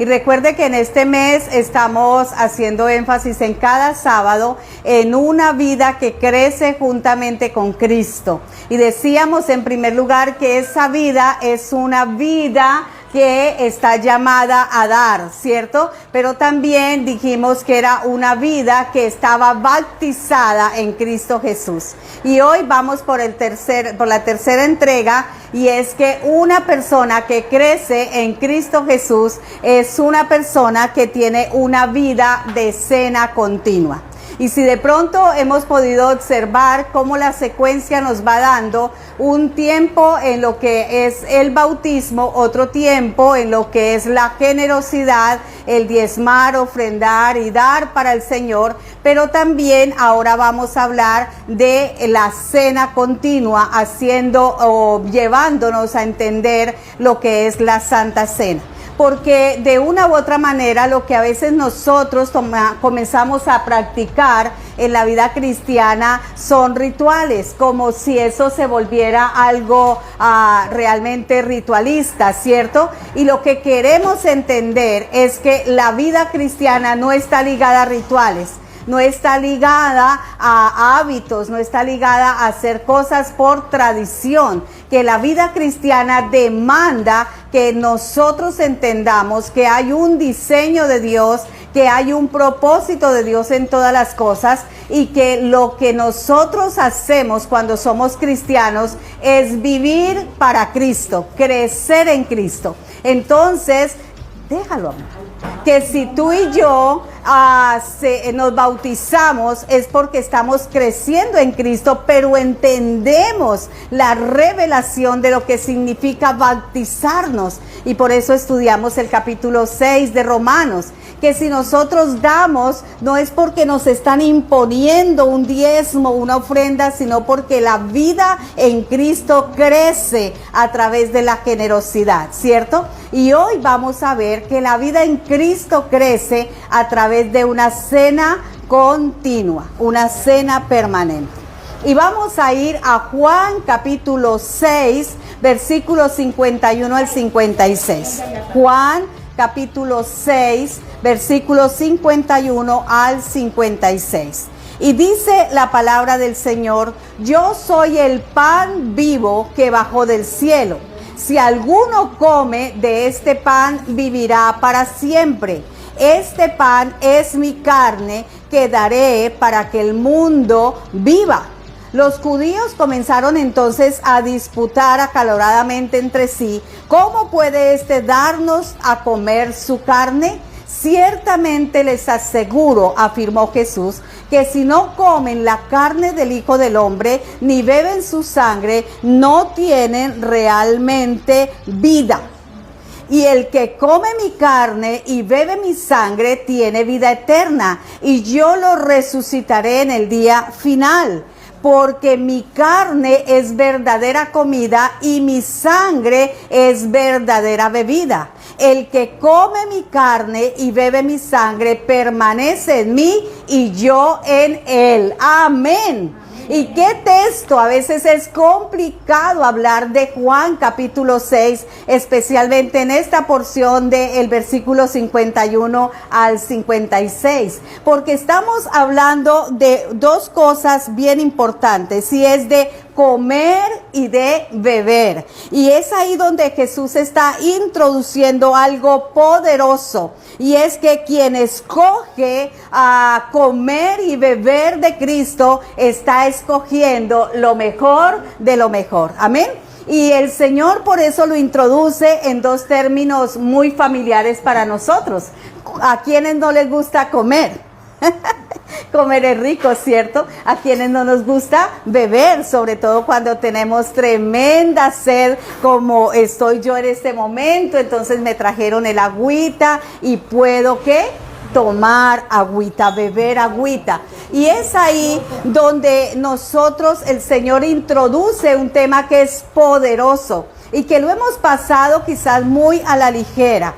Y recuerde que en este mes estamos haciendo énfasis en cada sábado en una vida que crece juntamente con Cristo. Y decíamos en primer lugar que esa vida es una vida que está llamada a dar, ¿cierto? Pero también dijimos que era una vida que estaba bautizada en Cristo Jesús. Y hoy vamos por la tercera entrega, y es que una persona que crece en Cristo Jesús es una persona que tiene una vida de cena continua. Y si de pronto hemos podido observar cómo la secuencia nos va dando un tiempo en lo que es el bautismo, otro tiempo en lo que es la generosidad, el diezmar, ofrendar y dar para el Señor, pero también ahora vamos a hablar de la cena continua, haciendo o llevándonos a entender lo que es la Santa Cena. Porque de una u otra manera lo que a veces nosotros comenzamos a practicar en la vida cristiana son rituales, como si eso se volviera algo realmente ritualista, ¿cierto? Y lo que queremos entender es que la vida cristiana no está ligada a rituales, no está ligada a hábitos, no está ligada a hacer cosas por tradición, que la vida cristiana demanda que nosotros entendamos que hay un diseño de Dios, que hay un propósito de Dios en todas las cosas, y que lo que nosotros hacemos cuando somos cristianos es vivir para Cristo, crecer en Cristo. Entonces, déjalo, amor. Que si tú y yo nos bautizamos es porque estamos creciendo en Cristo, pero entendemos la revelación de lo que significa bautizarnos. Y por eso estudiamos el capítulo 6 de Romanos, que si nosotros damos, no es porque nos están imponiendo un diezmo, una ofrenda, sino porque la vida en Cristo crece a través de la generosidad, ¿cierto? Y hoy vamos a ver que la vida en Cristo crece a través de una cena continua, una cena permanente. Y vamos a ir a Juan capítulo 6, versículos 51 al 56. Juan capítulo 6, versículos 51 al 56. Y dice la palabra del Señor: yo soy el pan vivo que bajó del cielo. Si alguno come de este pan, vivirá para siempre. Este pan es mi carne que daré para que el mundo viva. Los judíos comenzaron entonces a disputar acaloradamente entre sí: ¿cómo puede éste darnos a comer su carne? Ciertamente les aseguro, afirmó Jesús, que si no comen la carne del Hijo del Hombre, ni beben su sangre, no tienen realmente vida. Y el que come mi carne y bebe mi sangre tiene vida eterna, y yo lo resucitaré en el día final. Porque mi carne es verdadera comida y mi sangre es verdadera bebida. El que come mi carne y bebe mi sangre permanece en mí y yo en él. Amén. ¿Y qué texto? A veces es complicado hablar de Juan capítulo 6, especialmente en esta porción del versículo 51 al 56, porque estamos hablando de dos cosas bien importantes, y es de comer y de beber. Y es ahí donde Jesús está introduciendo algo poderoso, y es que quien escoge a comer y beber de Cristo está escogiendo lo mejor de lo mejor. Amén. Y el Señor por eso lo introduce en dos términos muy familiares para nosotros. ¿A quienes no les gusta comer? Comer es rico, ¿cierto? A quienes no nos gusta beber, sobre todo cuando tenemos tremenda sed, como estoy yo en este momento. Entonces me trajeron el agüita y puedo, ¿qué? Tomar agüita, beber agüita. Y es ahí donde nosotros, el Señor introduce un tema que es poderoso y que lo hemos pasado quizás muy a la ligera.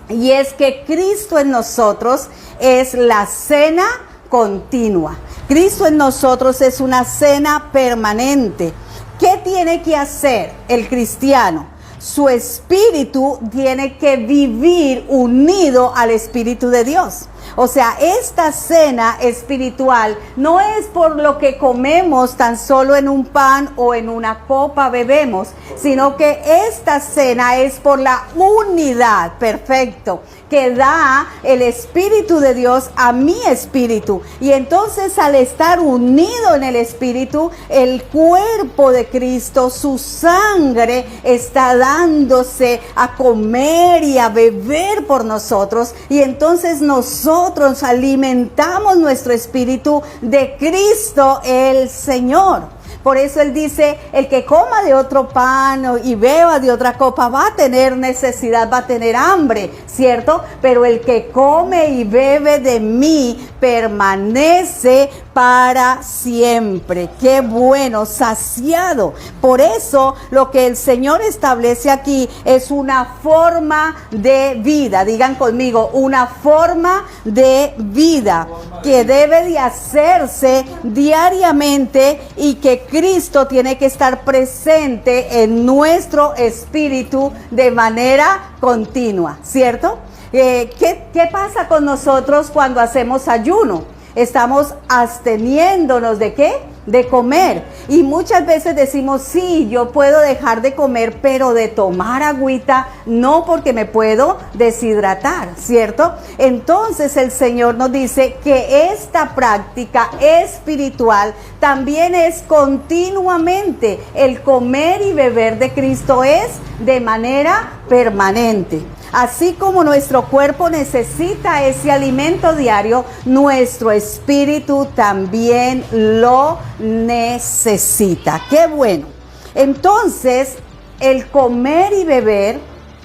Y es que Cristo en nosotros es la cena continua. Cristo en nosotros es una cena permanente. ¿Qué tiene que hacer el cristiano? su espíritu tiene que vivir unido al Espíritu de Dios. O sea, esta cena espiritual no es por lo que comemos tan solo en un pan o en una copa bebemos, sino que esta cena es por la unidad, perfecto, que da el Espíritu de Dios a mi espíritu. Y entonces al estar unido en el Espíritu, el cuerpo de Cristo, su sangre está dándose a comer y a beber por nosotros. Y entonces nosotros alimentamos nuestro espíritu de Cristo el Señor. Por eso Él dice, el que coma de otro pan y beba de otra copa va a tener necesidad, va a tener hambre, ¿cierto? Pero el que come y bebe de mí permanece para siempre. ¡Qué bueno! Saciado. Por eso lo que el Señor establece aquí es una forma de vida. Digan conmigo, una forma de vida que debe de hacerse diariamente y que Cristo tiene que estar presente en nuestro espíritu de manera continua, ¿cierto? ¿Qué pasa con nosotros cuando hacemos ayuno? Estamos absteniéndonos ¿de qué? De comer. Y muchas veces decimos, sí, yo puedo dejar de comer, pero de tomar agüita no, porque me puedo deshidratar, ¿cierto? Entonces el Señor nos dice que esta práctica espiritual también es continuamente. El comer y beber de Cristo es de manera permanente. Así como nuestro cuerpo necesita ese alimento diario, nuestro espíritu también lo necesita. ¡Qué bueno! Entonces, el comer y beber,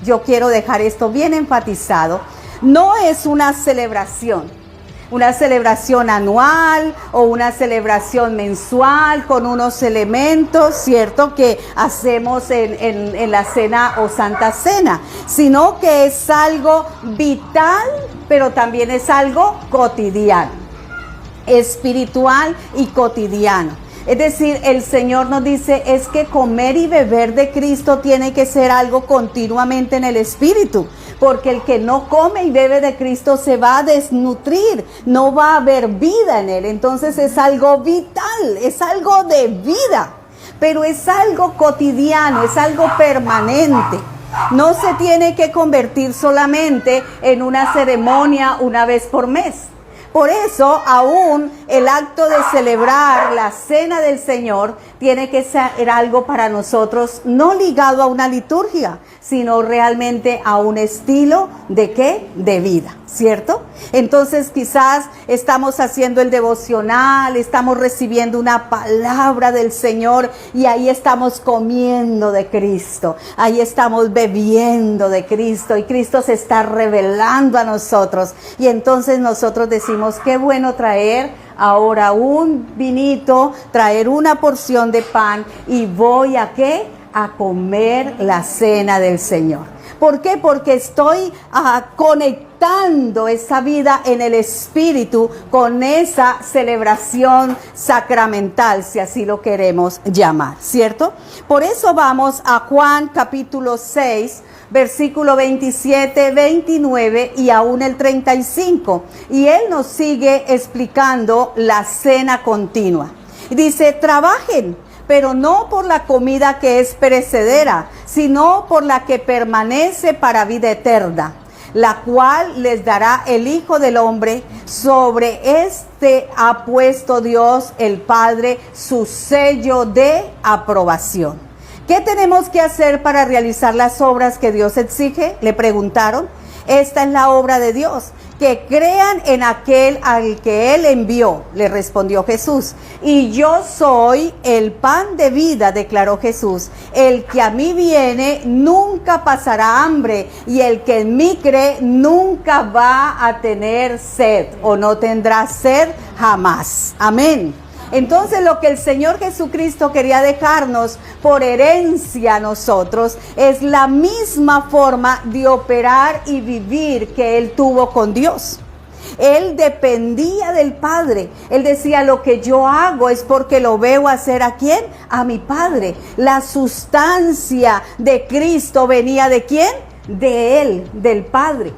yo quiero dejar esto bien enfatizado, no es una celebración anual o una celebración mensual con unos elementos, ¿cierto?, que hacemos en la cena o Santa Cena, sino que es algo vital, pero también es algo cotidiano, espiritual y cotidiano. Es decir, el Señor nos dice, es que comer y beber de Cristo tiene que ser algo continuamente en el espíritu, porque el que no come y bebe de Cristo se va a desnutrir, no va a haber vida en él. Entonces es algo vital, es algo de vida, pero es algo cotidiano, es algo permanente. No se tiene que convertir solamente en una ceremonia una vez por mes. Por eso, aún el acto de celebrar la cena del Señor tiene que ser algo para nosotros, no ligado a una liturgia, sino realmente a un estilo de ¿qué? De vida, ¿cierto? Entonces quizás estamos haciendo el devocional, estamos recibiendo una palabra del Señor y ahí estamos comiendo de Cristo, ahí estamos bebiendo de Cristo y Cristo se está revelando a nosotros. Y entonces nosotros decimos, qué bueno traer ahora un vinito, traer una porción de pan y voy a ¿qué? A comer la cena del Señor. ¿Por qué? Porque estoy conectando esa vida en el Espíritu con esa celebración sacramental, si así lo queremos llamar, ¿cierto? Por eso vamos a Juan capítulo 6, versículo 27, 29 y aún el 35. Y él nos sigue explicando la cena continua. Dice, trabajen, pero no por la comida que es perecedera, sino por la que permanece para vida eterna, la cual les dará el Hijo del Hombre. Sobre este ha puesto Dios el Padre su sello de aprobación. ¿Qué tenemos que hacer para realizar las obras que Dios exige?, le preguntaron. Esta es la obra de Dios, que crean en aquel al que Él envió, le respondió Jesús. Y yo soy el pan de vida, declaró Jesús. El que a mí viene nunca pasará hambre, y el que en mí cree nunca va a tener sed, o no tendrá sed jamás. Amén. Entonces lo que el Señor Jesucristo quería dejarnos por herencia a nosotros es la misma forma de operar y vivir que Él tuvo con Dios. Él dependía del Padre. Él decía, lo que yo hago es porque lo veo hacer ¿a quién? A mi Padre. La sustancia de Cristo venía ¿de quién? De Él, del Padre.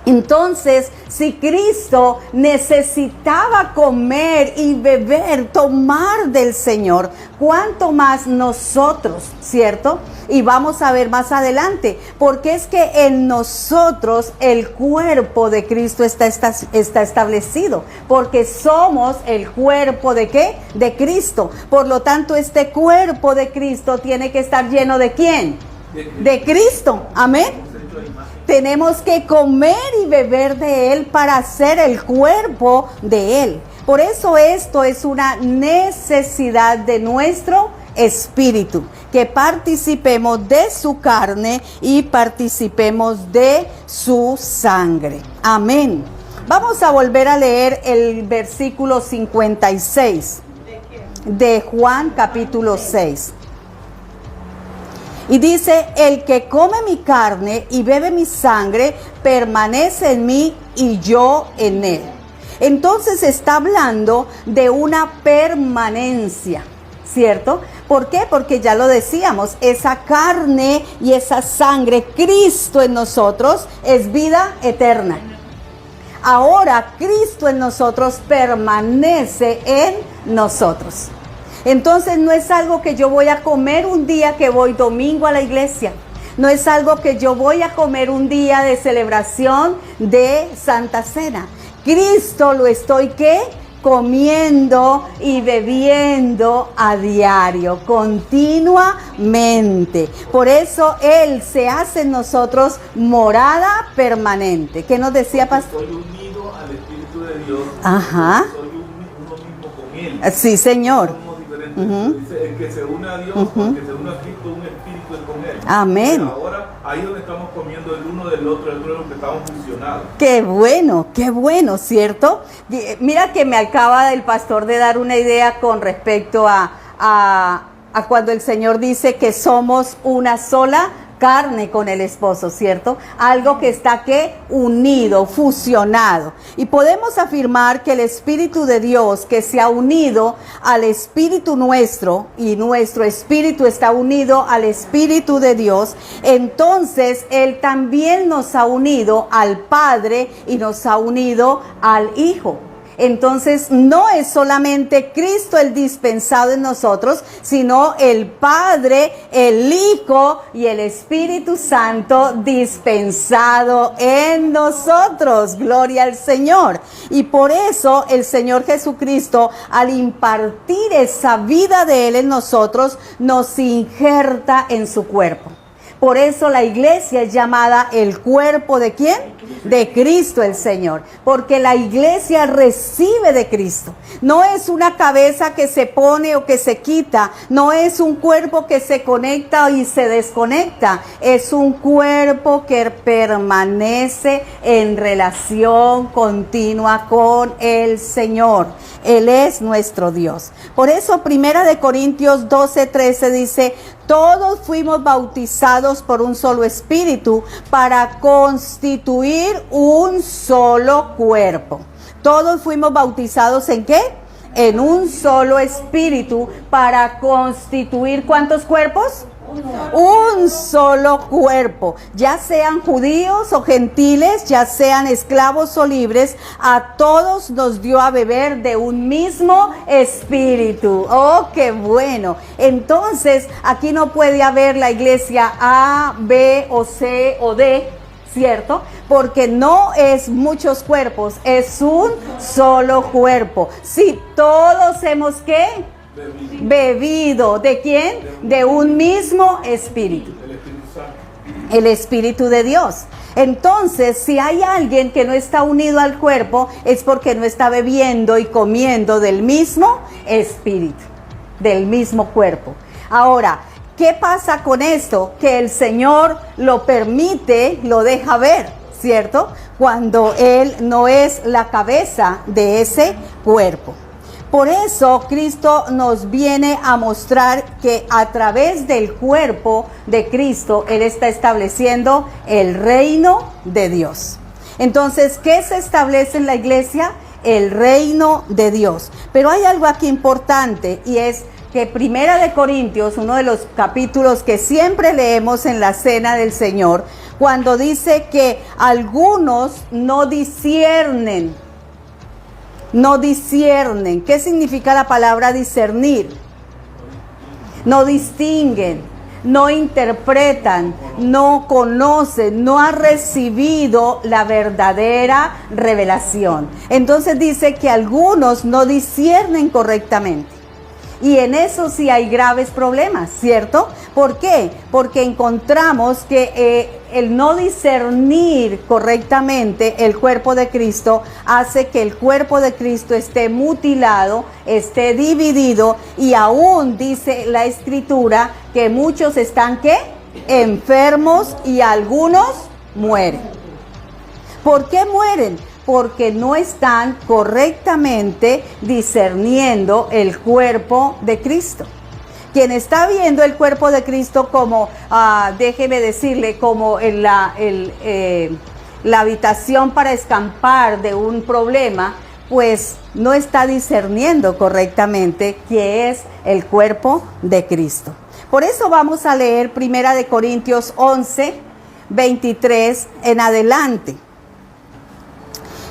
Entonces, si Cristo necesitaba comer y beber, tomar del Señor, ¿cuánto más nosotros, cierto? Y vamos a ver más adelante, porque es que en nosotros el cuerpo de Cristo está establecido, porque somos el cuerpo ¿de qué? De Cristo. Por lo tanto, este cuerpo de Cristo tiene que estar lleno ¿de quién? De Cristo. Amén. Tenemos que comer y beber de Él para ser el cuerpo de Él. Por eso esto es una necesidad de nuestro espíritu, que participemos de su carne y participemos de su sangre. Amén. Vamos a volver a leer el versículo 56 de Juan capítulo 6. Y dice, el que come mi carne y bebe mi sangre, permanece en mí y yo en él. Entonces está hablando de una permanencia, ¿cierto? ¿Por qué? Porque ya lo decíamos, esa carne y esa sangre, Cristo en nosotros, es vida eterna. Ahora Cristo en nosotros permanece en nosotros. Entonces no es algo que yo voy a comer un día que voy domingo a la iglesia. No es algo que yo voy a comer un día de celebración de Santa Cena. Cristo lo estoy, ¿qué? Comiendo y bebiendo a diario, continuamente. Por eso Él se hace en nosotros morada permanente. ¿Qué nos decía, pastor? Estoy unido al Espíritu de Dios. Ajá. Soy uno mismo con Él. Sí, Señor. Dice, el que se une a Dios, el que se une a Cristo, un espíritu es con Él. Amén. Y ahora, ahí donde estamos comiendo el uno del otro, el otro que estamos fusionados. Qué bueno, ¿cierto? Mira que me acaba el pastor de dar una idea con respecto a cuando el Señor dice que somos una sola carne con el esposo, ¿cierto? Algo que está ¿qué? Unido, fusionado. Y podemos afirmar que el Espíritu de Dios que se ha unido al Espíritu nuestro y nuestro Espíritu está unido al Espíritu de Dios, entonces Él también nos ha unido al Padre y nos ha unido al Hijo. Entonces no es solamente Cristo el dispensado en nosotros, sino el Padre, el Hijo y el Espíritu Santo dispensado en nosotros. Gloria al Señor. Y por eso el Señor Jesucristo, al impartir esa vida de Él en nosotros, nos injerta en su cuerpo. Por eso la iglesia es llamada el cuerpo ¿de quién? De Cristo el Señor. Porque la iglesia recibe de Cristo. No es una cabeza que se pone o que se quita. No es un cuerpo que se conecta y se desconecta. Es un cuerpo que permanece en relación continua con el Señor. Él es nuestro Dios. Por eso 1 Corintios 12:13 dice, todos fuimos bautizados por un solo espíritu para constituir un solo cuerpo. Todos fuimos bautizados ¿en qué? En un solo espíritu para constituir ¿cuántos cuerpos? Un solo cuerpo, ya sean judíos o gentiles, ya sean esclavos o libres, a todos nos dio a beber de un mismo espíritu. ¡Oh, qué bueno! Entonces, aquí no puede haber la iglesia A, B o C o D, ¿cierto? Porque no es muchos cuerpos, es un solo cuerpo. Si todos hemos, ¿qué? Bebido. ¿De quién? De un mismo espíritu. El Espíritu de Dios. Entonces, si hay alguien que no está unido al cuerpo, es porque no está bebiendo y comiendo del mismo espíritu, del mismo cuerpo. Ahora, ¿qué pasa con esto? Que el Señor lo permite, lo deja ver, ¿cierto? Cuando Él no es la cabeza de ese cuerpo. Por eso Cristo nos viene a mostrar que a través del cuerpo de Cristo Él está estableciendo el reino de Dios. Entonces, ¿qué se establece en la iglesia? El reino de Dios. Pero hay algo aquí importante, y es que Primera de Corintios, uno de los capítulos que siempre leemos en la cena del Señor, cuando dice que algunos no disciernen. No disciernen. ¿Qué significa la palabra discernir? No distinguen, no interpretan, no conocen, no han recibido la verdadera revelación. Entonces dice que algunos no disciernen correctamente. Y en eso sí hay graves problemas, ¿cierto? ¿Por qué? Porque encontramos que el no discernir correctamente el cuerpo de Cristo hace que el cuerpo de Cristo esté mutilado, esté dividido, y aún dice la Escritura que muchos están, ¿qué? Enfermos, y algunos mueren. ¿Por qué mueren? Porque no están correctamente discerniendo el cuerpo de Cristo. Quien está viendo el cuerpo de Cristo como, déjeme decirle, como la habitación para escapar de un problema, pues no está discerniendo correctamente qué es el cuerpo de Cristo. Por eso vamos a leer 1 Corintios 11, 23 en adelante.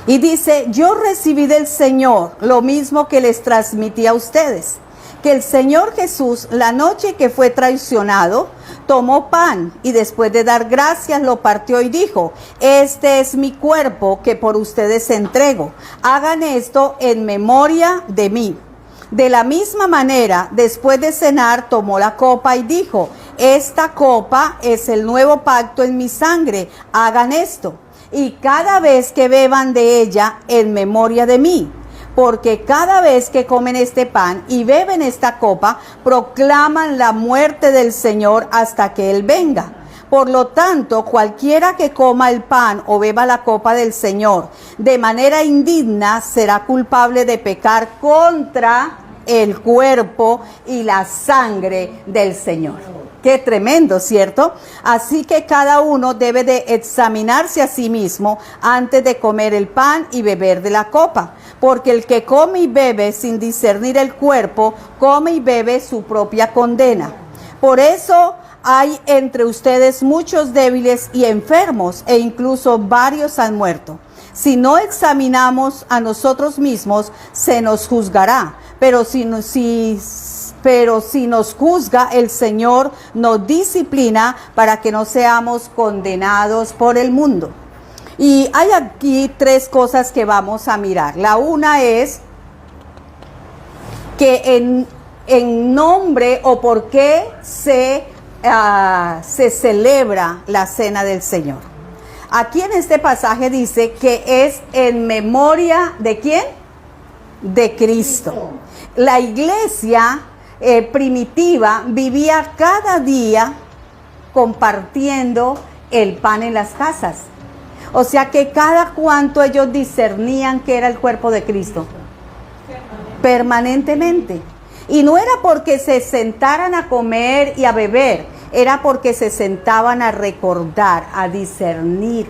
Y dice: yo recibí del Señor lo mismo que les transmití a ustedes, que el Señor Jesús, la noche que fue traicionado, tomó pan y después de dar gracias lo partió y dijo: este es mi cuerpo que por ustedes entrego, hagan esto en memoria de mí. De la misma manera, después de cenar, tomó la copa y dijo: esta copa es el nuevo pacto en mi sangre, hagan esto. Y cada vez que beban de ella, en memoria de mí. Porque cada vez que comen este pan y beben esta copa, proclaman la muerte del Señor hasta que Él venga. Por lo tanto, cualquiera que coma el pan o beba la copa del Señor de manera indigna, será culpable de pecar contra el cuerpo y la sangre del Señor. Qué tremendo, ¿cierto? Así que cada uno debe de examinarse a sí mismo antes de comer el pan y beber de la copa. Porque el que come y bebe sin discernir el cuerpo, come y bebe su propia condena. Por eso hay entre ustedes muchos débiles y enfermos, e incluso varios han muerto. Si no examinamos a nosotros mismos, se nos juzgará. Pero si nos juzga, el Señor nos disciplina para que no seamos condenados por el mundo. Y hay aquí tres cosas que vamos a mirar. La una es que en nombre o por qué se celebra la cena del Señor. Aquí en este pasaje dice que es en memoria ¿de quién? De Cristo. La iglesia primitiva vivía cada día compartiendo el pan en las casas. O sea que cada cuanto ellos discernían que era el cuerpo de Cristo. Permanentemente. Y no era porque se sentaran a comer y a beber, era porque se sentaban a recordar, a discernir,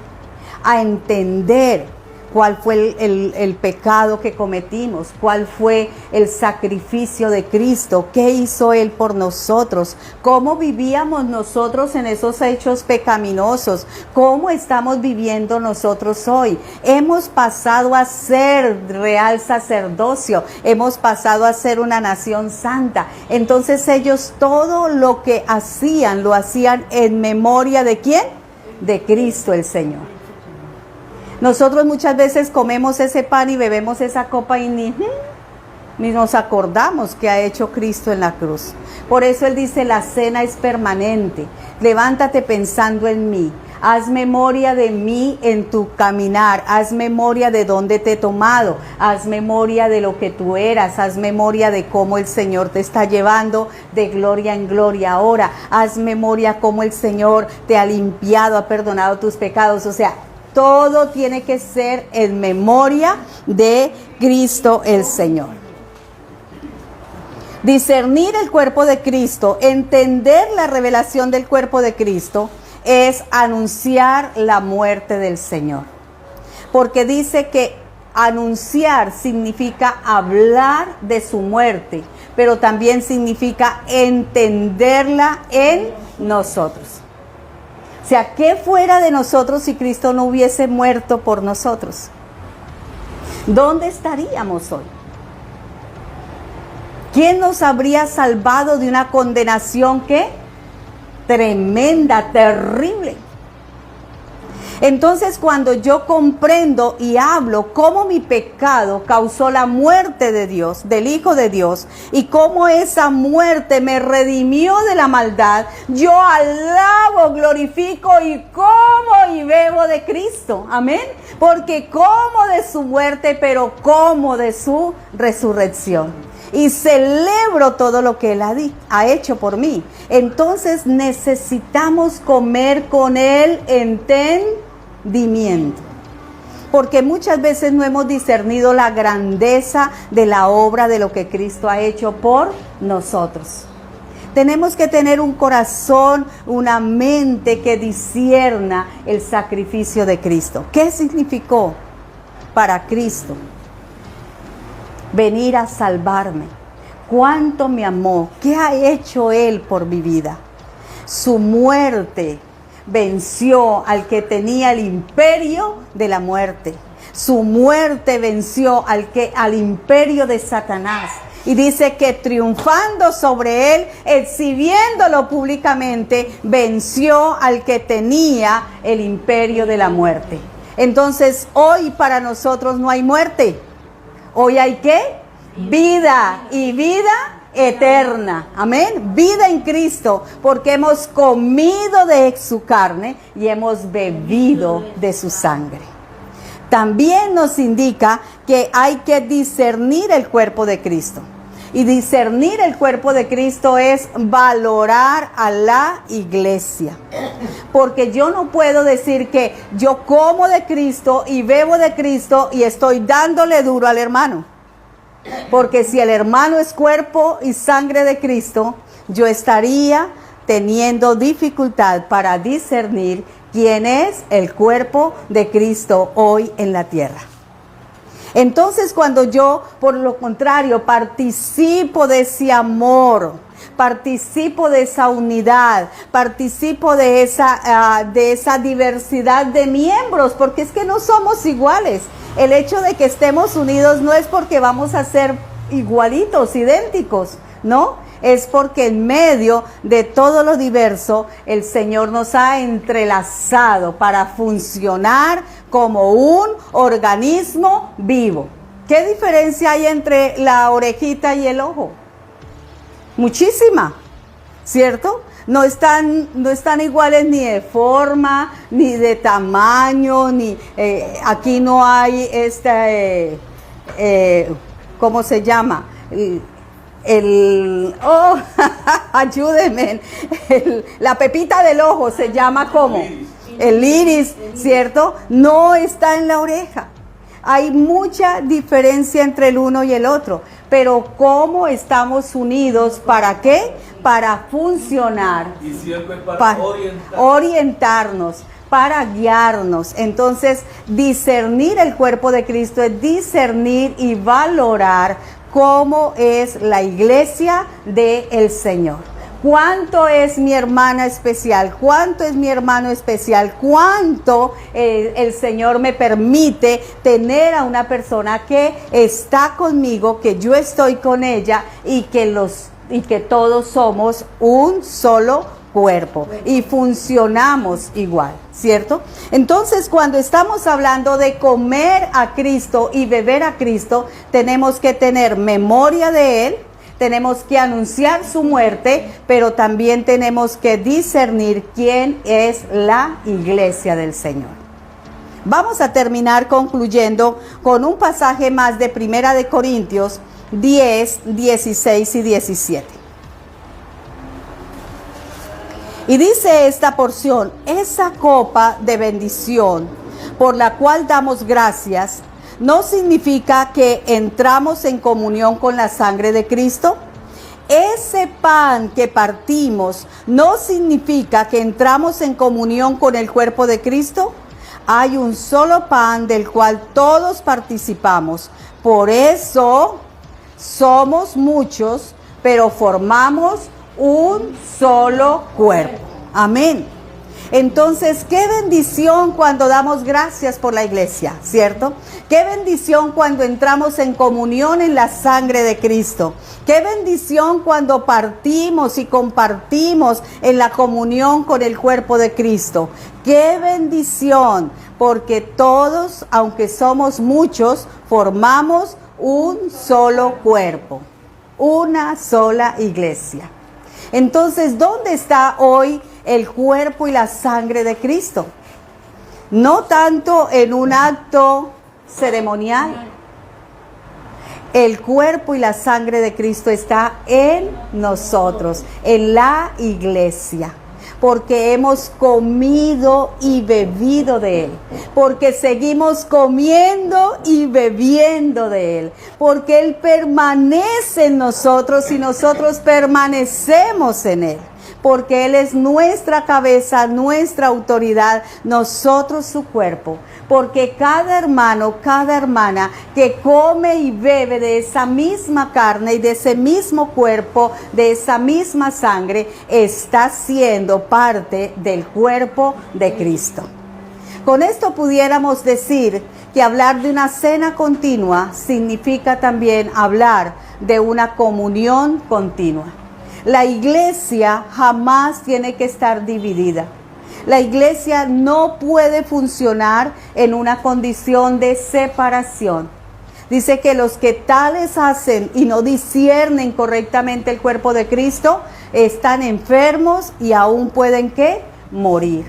a entender cuál fue el pecado que cometimos, cuál fue el sacrificio de Cristo, qué hizo Él por nosotros, cómo vivíamos nosotros en esos hechos pecaminosos, cómo estamos viviendo nosotros hoy. Hemos pasado a ser real sacerdocio, hemos pasado a ser una nación santa. Entonces ellos todo lo que hacían, lo hacían en memoria ¿de quién? De Cristo el Señor. Nosotros muchas veces comemos ese pan y bebemos esa copa y ni nos acordamos que ha hecho Cristo en la cruz. Por eso Él dice: la cena es permanente. Levántate pensando en mí. Haz memoria de mí en tu caminar. Haz memoria de dónde te he tomado. Haz memoria de lo que tú eras. Haz memoria de cómo el Señor te está llevando de gloria en gloria ahora. Haz memoria cómo el Señor te ha limpiado, ha perdonado tus pecados. O sea, todo tiene que ser en memoria de Cristo el Señor. Discernir el cuerpo de Cristo, entender la revelación del cuerpo de Cristo, es anunciar la muerte del Señor. porque dice que anunciar significa hablar de su muerte, pero también significa entenderla en nosotros. O sea, ¿qué fuera de nosotros si Cristo no hubiese muerto por nosotros? ¿Dónde estaríamos hoy? ¿Quién nos habría salvado de una condenación que tremenda, terrible? Entonces, cuando yo comprendo y hablo cómo mi pecado causó la muerte de Dios, del Hijo de Dios, y cómo esa muerte me redimió de la maldad, yo alabo, glorifico y como y bebo de Cristo. Amén. Porque como de su muerte, pero como de su resurrección. Y celebro todo lo que Él ha hecho por mí. Entonces necesitamos comer con el entendimiento. Porque muchas veces no hemos discernido la grandeza de la obra de lo que Cristo ha hecho por nosotros. Tenemos que tener un corazón, una mente que discierna el sacrificio de Cristo. ¿Qué significó para Cristo venir a salvarme? ¿Cuánto me amó? ¿Qué ha hecho Él por mi vida? Su muerte venció al que tenía el imperio de la muerte. Su muerte venció al imperio de Satanás. Y dice que triunfando sobre él, exhibiéndolo públicamente, venció al que tenía el imperio de la muerte. Entonces, hoy para nosotros no hay muerte. Hoy hay ¿qué? Vida, y vida eterna. Amén. Vida en Cristo, porque hemos comido de su carne y hemos bebido de su sangre. También nos indica que hay que discernir el cuerpo de Cristo. Y discernir el cuerpo de Cristo es valorar a la iglesia. Porque yo no puedo decir que yo como de Cristo y bebo de Cristo y estoy dándole duro al hermano. Porque si el hermano es cuerpo y sangre de Cristo, yo estaría teniendo dificultad para discernir quién es el cuerpo de Cristo hoy en la tierra. Entonces, cuando yo, por lo contrario, participo de ese amor, participo de esa unidad, participo de esa diversidad de miembros, porque es que no somos iguales. El hecho de que estemos unidos no es porque vamos a ser igualitos, idénticos, ¿no? Es porque en medio de todo lo diverso, el Señor nos ha entrelazado para funcionar como un organismo vivo. ¿Qué diferencia hay entre la orejita y el ojo? Muchísima, ¿cierto? No están iguales ni de forma, ni de tamaño, ni aquí no hay ¿cómo se llama? Ayúdenme, la pepita del ojo se llama ¿cómo? El iris, ¿cierto? No está en la oreja. Hay mucha diferencia entre el uno y el otro, pero ¿cómo estamos unidos? ¿Para qué? Para funcionar, y siempre para orientarnos, para guiarnos. Entonces, discernir el cuerpo de Cristo es discernir y valorar cómo es la iglesia del Señor. ¿Cuánto es mi hermana especial? ¿Cuánto es mi hermano especial? ¿Cuánto el Señor me permite tener a una persona que está conmigo, que yo estoy con ella y que todos somos un solo cuerpo y funcionamos igual, ¿cierto? Entonces, cuando estamos hablando de comer a Cristo y beber a Cristo, tenemos que tener memoria de Él, tenemos que anunciar su muerte, pero también tenemos que discernir quién es la iglesia del Señor. Vamos a terminar concluyendo con un pasaje más de 1 Corintios 10, 16 y 17. Y dice esta porción: esa copa de bendición por la cual damos gracias, ¿no significa que entramos en comunión con la sangre de Cristo? Ese pan que partimos, ¿no significa que entramos en comunión con el cuerpo de Cristo? hay un solo pan del cual todos participamos. Por eso somos muchos, pero formamos un solo cuerpo. Amén. Entonces, qué bendición cuando damos gracias por la iglesia, ¿cierto? Qué bendición cuando entramos en comunión en la sangre de Cristo. Qué bendición cuando partimos y compartimos en la comunión con el cuerpo de Cristo. Qué bendición, porque todos, aunque somos muchos, formamos un solo cuerpo, una sola iglesia. Entonces, ¿dónde está hoy el cuerpo y la sangre de Cristo? No tanto en un acto ceremonial. El cuerpo y la sangre de Cristo está en nosotros, en la iglesia. Porque hemos comido y bebido de Él, porque seguimos comiendo y bebiendo de Él, porque Él permanece en nosotros y nosotros permanecemos en Él, porque Él es nuestra cabeza, nuestra autoridad, nosotros su cuerpo, porque cada hermano, cada hermana que come y bebe de esa misma carne y de ese mismo cuerpo, de esa misma sangre, está siendo parte del cuerpo de Cristo. Con esto pudiéramos decir que hablar de una cena continua significa también hablar de una comunión continua. La iglesia jamás tiene que estar dividida. La iglesia no puede funcionar en una condición de separación. Dice que los que tales hacen y no disciernen correctamente el cuerpo de Cristo están enfermos y aún pueden ¿qué? Morir.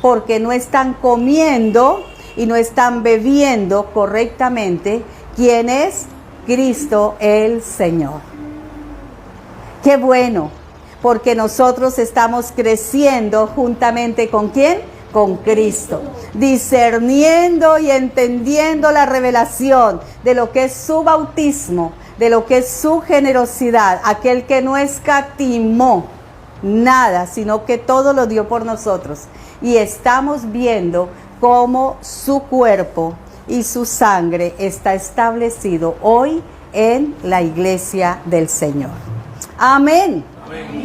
Porque no están comiendo y no están bebiendo correctamente quién es Cristo el Señor. Qué bueno, porque nosotros estamos creciendo juntamente ¿con quién? Con Cristo, discerniendo y entendiendo la revelación de lo que es su bautismo, de lo que es su generosidad, aquel que no escatimó nada, sino que todo lo dio por nosotros. Y estamos viendo cómo su cuerpo y su sangre está establecido hoy en la iglesia del Señor. Amén. Amén.